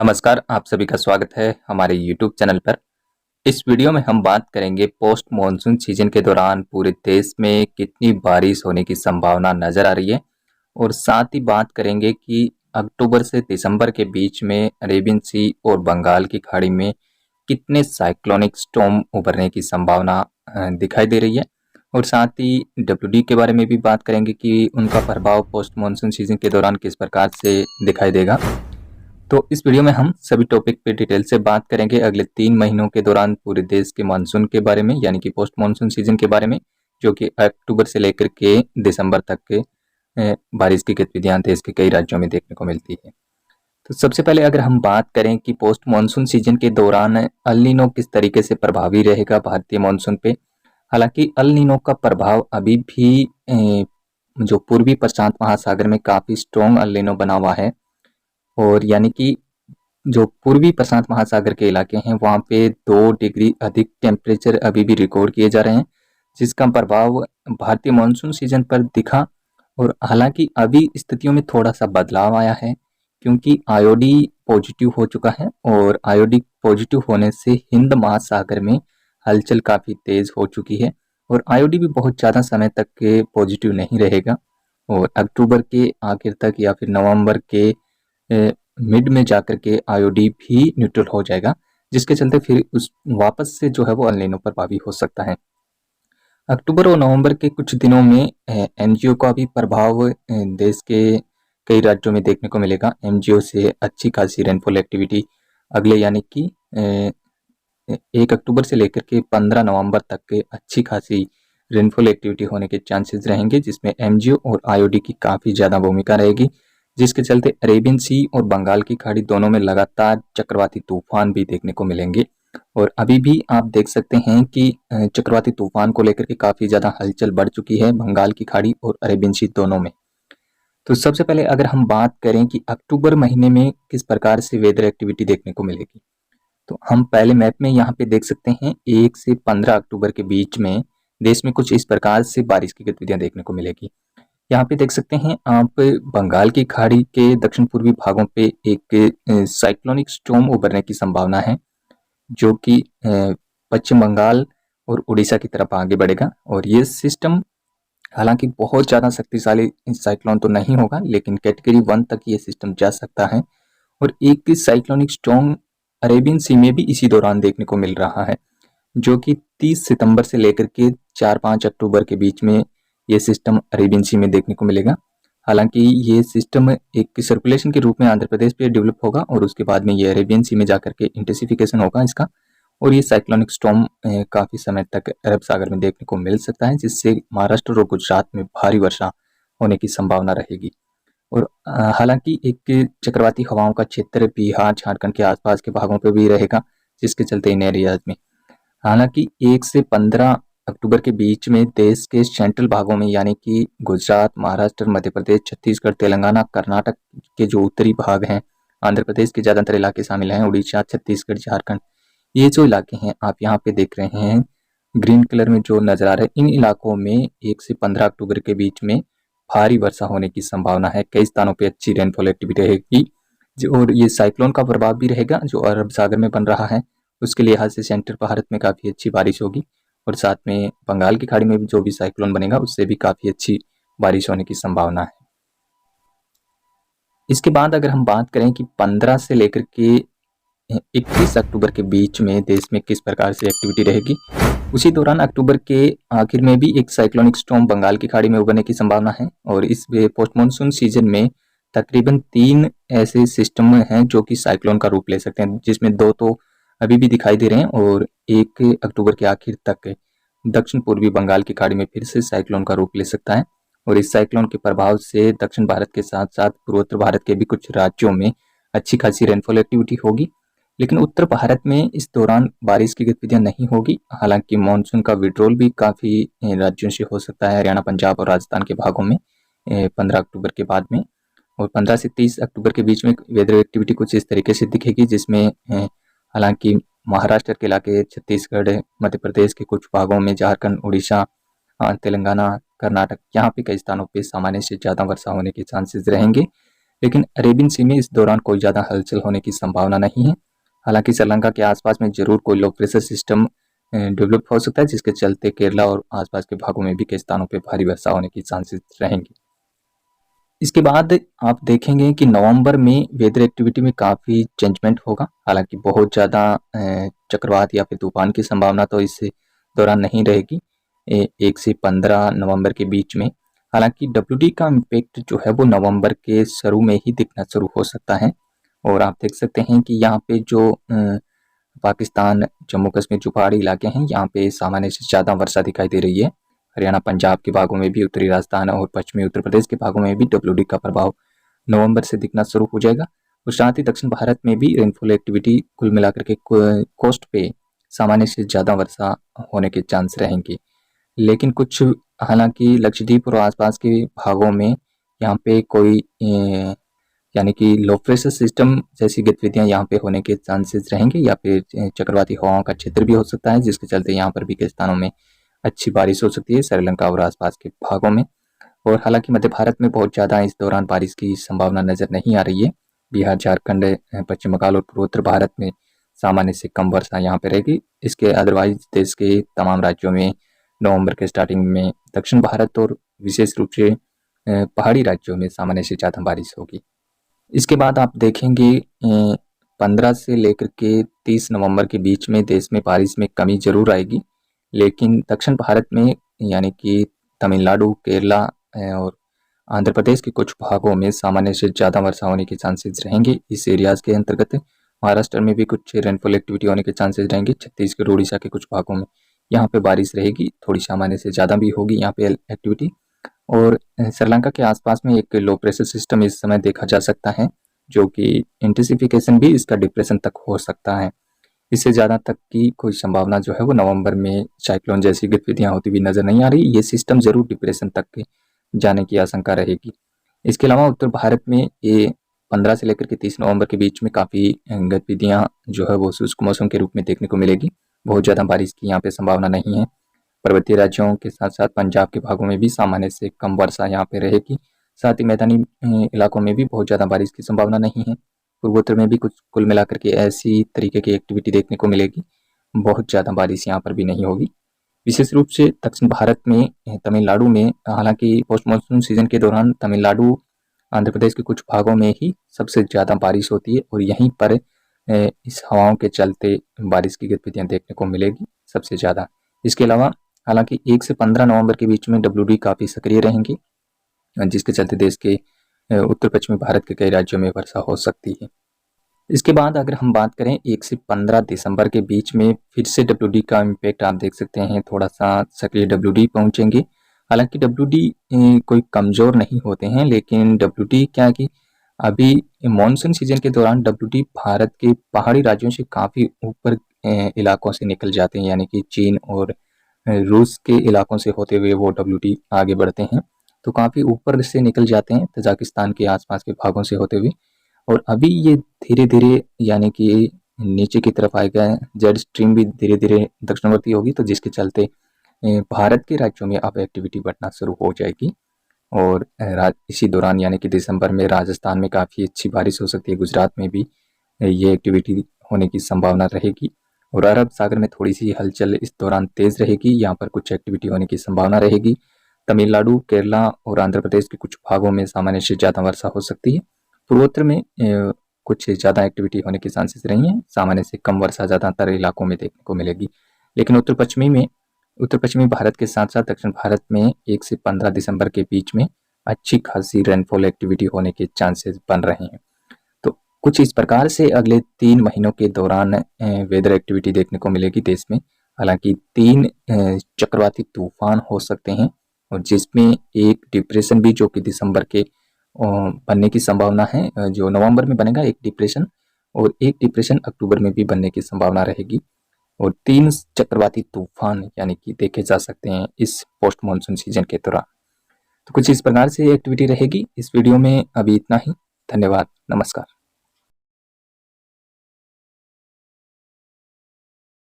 नमस्कार, आप सभी का स्वागत है हमारे YouTube चैनल पर। इस वीडियो में हम बात करेंगे पोस्ट मॉनसून सीजन के दौरान पूरे देश में कितनी बारिश होने की संभावना नज़र आ रही है और साथ ही बात करेंगे कि अक्टूबर से दिसंबर के बीच में अरेबियन सी और बंगाल की खाड़ी में कितने साइक्लोनिक स्टॉर्म उभरने की संभावना दिखाई दे रही है। और साथ ही डब्ल्यूडी के बारे में भी बात करेंगे कि उनका प्रभाव पोस्ट मॉनसून सीजन के दौरान किस प्रकार से दिखाई देगा। तो इस वीडियो में हम सभी टॉपिक पे डिटेल से बात करेंगे अगले 3 महीनों के दौरान पूरे देश के मानसून के बारे में, यानी कि पोस्ट मानसून सीजन के बारे में, जो कि अक्टूबर से लेकर के दिसंबर तक के बारिश की गतिविधियां देश के कई राज्यों में देखने को मिलती है। तो सबसे पहले अगर हम बात करें कि पोस्ट मानसून सीजन के दौरान अल नीनो किस तरीके से प्रभावी रहेगा भारतीय मानसून पे। हालांकि अल नीनो का प्रभाव अभी भी जो पूर्वी प्रशांत महासागर में काफ़ी स्ट्रॉन्ग अल नीनो बना हुआ है, और यानी कि जो पूर्वी प्रशांत महासागर के इलाके हैं वहाँ पे 2 डिग्री अधिक टेम्परेचर अभी भी रिकॉर्ड किए जा रहे हैं, जिसका प्रभाव भारतीय मानसून सीजन पर दिखा। और हालांकि अभी स्थितियों में थोड़ा सा बदलाव आया है, क्योंकि आईओडी पॉजिटिव हो चुका है, और आईओडी पॉजिटिव होने से हिंद महासागर में हलचल काफ़ी तेज़ हो चुकी है। और आईओडी भी बहुत ज़्यादा समय तक के पॉजिटिव नहीं रहेगा, और अक्टूबर के आखिर तक या फिर नवंबर के मिड में जाकर के आईओडी भी न्यूट्रल हो जाएगा, जिसके चलते फिर उस वापस से जो है वो अल नीनो प्रभावी हो सकता है। अक्टूबर और नवंबर के कुछ दिनों में एनजीओ का भी प्रभाव देश के कई राज्यों में देखने को मिलेगा। एनजीओ से अच्छी खासी रेनफॉल एक्टिविटी अगले यानी कि 1 अक्टूबर से लेकर के 15 नवंबर तक के अच्छी खासी रेनफॉल एक्टिविटी होने के चांसेस रहेंगे, जिसमें एमजीओ और आईओडी की काफ़ी ज़्यादा भूमिका रहेगी, जिसके चलते अरेबियन सी और बंगाल की खाड़ी दोनों में लगातार चक्रवाती तूफान भी देखने को मिलेंगे। और अभी भी आप देख सकते हैं कि चक्रवाती तूफान को लेकर के काफ़ी ज़्यादा हलचल बढ़ चुकी है बंगाल की खाड़ी और अरेबियन सी दोनों में। तो सबसे पहले अगर हम बात करें कि अक्टूबर महीने में किस प्रकार से वेदर एक्टिविटी देखने को मिलेगी, तो हम पहले मैप में यहाँ पे देख सकते हैं 1 से 15 अक्टूबर के बीच में देश में कुछ इस प्रकार से बारिश की गतिविधियां देखने को मिलेगी। यहाँ पे देख सकते हैं आप बंगाल की खाड़ी के दक्षिण पूर्वी भागों पे एक साइक्लोनिक स्टॉर्म उभरने की संभावना है, जो कि पश्चिम बंगाल और उड़ीसा की तरफ आगे बढ़ेगा। और ये सिस्टम हालांकि बहुत ज़्यादा शक्तिशाली साइक्लोन तो नहीं होगा, लेकिन कैटेगरी 1 तक ये सिस्टम जा सकता है। और एक साइक्लोनिक स्टॉर्म अरेबियन सी में भी इसी दौरान देखने को मिल रहा है, जो कि 30 सितंबर से लेकर के 4-5 अक्टूबर के बीच में ये सिस्टम अरेबियन सी में देखने को मिलेगा। हालांकि ये सिस्टम एक सर्कुलेशन के रूप में आंध्र प्रदेश पे डेवलप होगा, और उसके बाद में ये अरेबियन सी में जाकर के इंटेंसिफिकेशन होगा इसका, और ये साइक्लोनिक स्टॉर्म काफ़ी समय तक अरब सागर में देखने को मिल सकता है, जिससे महाराष्ट्र और गुजरात में भारी वर्षा होने की संभावना रहेगी। और हालांकि एक चक्रवाती हवाओं का क्षेत्र बिहार झारखंड के आसपास के भागों पे भी रहेगा, जिसके चलते इन एरियाज में हालांकि 1 से 15 अक्टूबर के बीच में देश के सेंट्रल भागों में, यानी कि गुजरात, महाराष्ट्र, मध्य प्रदेश, छत्तीसगढ़, तेलंगाना, कर्नाटक के जो उत्तरी भाग हैं, आंध्र प्रदेश के ज़्यादातर इलाके शामिल हैं, उड़ीसा, छत्तीसगढ़, झारखंड, ये जो इलाके हैं आप यहाँ पे देख रहे हैं ग्रीन कलर में जो नजर आ रहा है, इन इलाकों में 1 से 15 अक्टूबर के बीच में भारी वर्षा होने की संभावना है। कई स्थानों पे अच्छी रेनफॉल एक्टिविटी रहेगी, और ये साइक्लोन का प्रभाव भी रहेगा जो अरब सागर में बन रहा है, उसके लिहाज से सेंट्रल भारत में काफ़ी अच्छी बारिश होगी। और साथ में बंगाल की खाड़ी में भी जो भी साइक्लोन बनेगा उससे भी काफ़ी अच्छी बारिश होने की संभावना है। इसके बाद अगर हम बात करें कि 15 से लेकर के 21 अक्टूबर के बीच में देश में किस प्रकार से एक्टिविटी रहेगी, उसी दौरान अक्टूबर के आखिर में भी एक साइक्लोनिक स्टॉर्म बंगाल की खाड़ी में उभरने की संभावना है। और इस पोस्ट मानसून सीजन में तकरीबन 3 ऐसे सिस्टम हैं जो कि साइक्लोन का रूप ले सकते हैं, जिसमें 2 तो अभी भी दिखाई दे रहे हैं, और 1 अक्टूबर के आखिर तक दक्षिण पूर्वी बंगाल की खाड़ी में फिर से साइक्लोन का रूप ले सकता है। और इस साइक्लोन के प्रभाव से दक्षिण भारत के साथ साथ पूर्वोत्तर भारत के भी कुछ राज्यों में अच्छी खासी रेनफॉल एक्टिविटी होगी, लेकिन उत्तर भारत में इस दौरान बारिश की गतिविधियां नहीं होगी। हालांकि मानसून का विड्रॉल भी काफ़ी राज्यों से हो सकता है, हरियाणा, पंजाब और राजस्थान के भागों में 15 अक्टूबर के बाद में। और 15 से 30 अक्टूबर के बीच में वेदर एक्टिविटी कुछ इस तरीके से दिखेगी, जिसमें हालांकि महाराष्ट्र के इलाके, छत्तीसगढ़, मध्य प्रदेश के कुछ भागों में, झारखंड, उड़ीसा, तेलंगाना, कर्नाटक, यहाँ पे कई स्थानों पे सामान्य से ज़्यादा वर्षा होने के चांसेस रहेंगे, लेकिन अरेबियन सी में इस दौरान कोई ज़्यादा हलचल होने की संभावना नहीं है। हालांकि श्रीलंका के आसपास में जरूर कोई लो प्रेशर सिस्टम डेवलप हो सकता है, जिसके चलते केरला और आसपास के भागों में भी कई स्थानों पर भारी वर्षा होने की चांसेस रहेंगे। इसके बाद आप देखेंगे कि नवंबर में वेदर एक्टिविटी में काफ़ी चेंजमेंट होगा। हालांकि बहुत ज़्यादा चक्रवात या फिर तूफान की संभावना तो इस दौरान नहीं रहेगी 1 से 15 नवंबर के बीच में। हालांकि डब्ल्यूडी का इम्पेक्ट जो है वो नवंबर के शुरू में ही दिखना शुरू हो सकता है। और आप देख सकते हैं कि यहाँ पे जो पाकिस्तान, जम्मू कश्मीर जो पहाड़ी इलाके हैं, यहाँ पे सामान्य से ज़्यादा वर्षा दिखाई दे रही है। हरियाणा, पंजाब के भागों में भी, उत्तरी राजस्थान और पश्चिमी उत्तर प्रदेश के भागों में भी डब्ल्यूडी का प्रभाव नवंबर से दिखना शुरू हो जाएगा। और साथ ही दक्षिण भारत में भी रेनफॉल एक्टिविटी कुल मिलाकर के कोस्ट पे सामान्य से ज़्यादा वर्षा होने के चांस रहेंगे। लेकिन कुछ हालांकि लक्षद्वीप और आसपास के भागों में यहाँ पे कोई यानी कि लो प्रेशर सिस्टम जैसी गतिविधियां यहाँ पे होने के चांसेस रहेंगे, या फिर चक्रवाती हवाओं का क्षेत्र भी हो सकता है, जिसके चलते यहाँ पर भी कई स्थानों में अच्छी बारिश हो सकती है श्रीलंका और आसपास के भागों में। और हालांकि मध्य भारत में बहुत ज़्यादा इस दौरान बारिश की संभावना नज़र नहीं आ रही है। बिहार, झारखंड, पश्चिम बंगाल और पूर्वोत्तर भारत में सामान्य से कम वर्षा यहाँ पे रहेगी। इसके अदरवाइज देश के तमाम राज्यों में नवंबर के स्टार्टिंग में दक्षिण भारत और विशेष रूप से पहाड़ी राज्यों में सामान्य से ज़्यादा बारिश होगी। इसके बाद आप देखेंगे 15 से लेकर के 30 नवंबर के बीच में देश में बारिश में कमी जरूर आएगी। लेकिन दक्षिण भारत में यानी कि तमिलनाडु, केरला और आंध्र प्रदेश के कुछ भागों में सामान्य से ज़्यादा वर्षा होने के चांसेस रहेंगे। इस एरियाज़ के अंतर्गत महाराष्ट्र में भी कुछ रेनफॉल एक्टिविटी होने के चांसेस रहेंगे। छत्तीसगढ़, उड़ीसा के कुछ भागों में यहाँ पे बारिश रहेगी, थोड़ी सामान्य से ज़्यादा भी होगी यहाँ पे एक्टिविटी। और श्रीलंका के आसपास में एक लो प्रेशर सिस्टम इस समय देखा जा सकता है, जो कि इंटेंसिफिकेशन भी इसका डिप्रेशन तक हो सकता है। इससे ज़्यादा तक की कोई संभावना जो है वो नवंबर में साइक्लोन जैसी गतिविधियां होती हुई नज़र नहीं आ रही। ये सिस्टम जरूर डिप्रेशन तक जाने की आशंका रहेगी। इसके अलावा उत्तर भारत में ये 15 से लेकर के 30 नवंबर के बीच में काफ़ी गतिविधियाँ जो है वो शुष्क मौसम के रूप में देखने को मिलेगी। बहुत ज़्यादा बारिश की यहाँ पे संभावना नहीं है। पर्वतीय राज्यों के साथ साथ पंजाब के भागों में भी सामान्य से कम वर्षा यहाँ पे रहेगी। साथ ही मैदानी इलाकों में भी बहुत ज़्यादा बारिश की संभावना नहीं है। पूर्वोत्तर में भी कुछ कुल मिलाकर के ऐसी तरीके की एक्टिविटी देखने को मिलेगी। बहुत ज़्यादा बारिश यहाँ पर भी नहीं होगी। विशेष रूप से दक्षिण भारत में, तमिलनाडु में, हालांकि पोस्ट मानसून सीजन के दौरान तमिलनाडु, आंध्र प्रदेश के कुछ भागों में ही सबसे ज़्यादा बारिश होती है और यहीं पर इस हवाओं के चलते बारिश की गतिविधियाँ देखने को मिलेगी सबसे ज़्यादा। इसके अलावा हालांकि 1 से 15 नवंबर के बीच में डब्ल्यूडी काफ़ी सक्रिय रहेंगी, जिसके चलते देश के उत्तर पश्चिमी भारत के कई राज्यों में वर्षा हो सकती है। इसके बाद अगर हम बात करें 1 से 15 दिसंबर के बीच में फिर से डब्ल्यूडी का इम्पैक्ट आप देख सकते हैं, थोड़ा सा सक्रिय डब्ल्यूडी पहुंचेंगे। हालांकि डब्ल्यूडी कोई कमज़ोर नहीं होते हैं, लेकिन डब्ल्यूडी क्या है कि अभी मानसून सीजन के दौरान डब्ल्यूडी भारत के पहाड़ी राज्यों से काफ़ी ऊपर इलाकों से निकल जाते हैं, यानी कि चीन और रूस के इलाकों से होते हुए वो डब्ल्यूडी आगे बढ़ते हैं, तो काफ़ी ऊपर से निकल जाते हैं तजाकिस्तान के आसपास के भागों से होते हुए। और अभी ये धीरे धीरे यानी कि नीचे की तरफ आएगा, जेड स्ट्रीम भी धीरे धीरे दक्षिणवर्ती होगी, तो जिसके चलते भारत के राज्यों में अब एक्टिविटी बढ़ना शुरू हो जाएगी। और इसी दौरान यानी कि दिसंबर में राजस्थान में काफ़ी अच्छी बारिश हो सकती है, गुजरात में भी ये एक्टिविटी होने की संभावना रहेगी। और अरब सागर में थोड़ी सी हलचल इस दौरान तेज रहेगी, यहाँ पर कुछ एक्टिविटी होने की संभावना रहेगी। तमिलनाडु, केरला और आंध्र प्रदेश के कुछ भागों में सामान्य से ज़्यादा वर्षा हो सकती है। पूर्वोत्तर में कुछ ज़्यादा एक्टिविटी होने के चांसेस रही हैं, सामान्य से कम वर्षा ज़्यादातर इलाकों में देखने को मिलेगी। लेकिन उत्तर पश्चिमी भारत के साथ साथ दक्षिण भारत में 1 से 15 दिसंबर के बीच में अच्छी खासी रेनफॉल एक्टिविटी होने के चांसेस बन रहे हैं। तो कुछ इस प्रकार से अगले 3 महीनों के दौरान वेदर एक्टिविटी देखने को मिलेगी देश में। हालांकि 3 चक्रवाती तूफान हो सकते हैं, और जिसमें एक डिप्रेशन भी जो कि दिसंबर के बनने की संभावना है, जो नवंबर में बनेगा एक डिप्रेशन, और एक डिप्रेशन अक्टूबर में भी बनने की संभावना रहेगी। और 3 चक्रवाती तूफान यानी कि देखे जा सकते हैं इस पोस्ट मानसून सीजन के दौरान। तो कुछ इस प्रकार से एक्टिविटी रहेगी इस वीडियो में। अभी इतना ही। धन्यवाद। नमस्कार।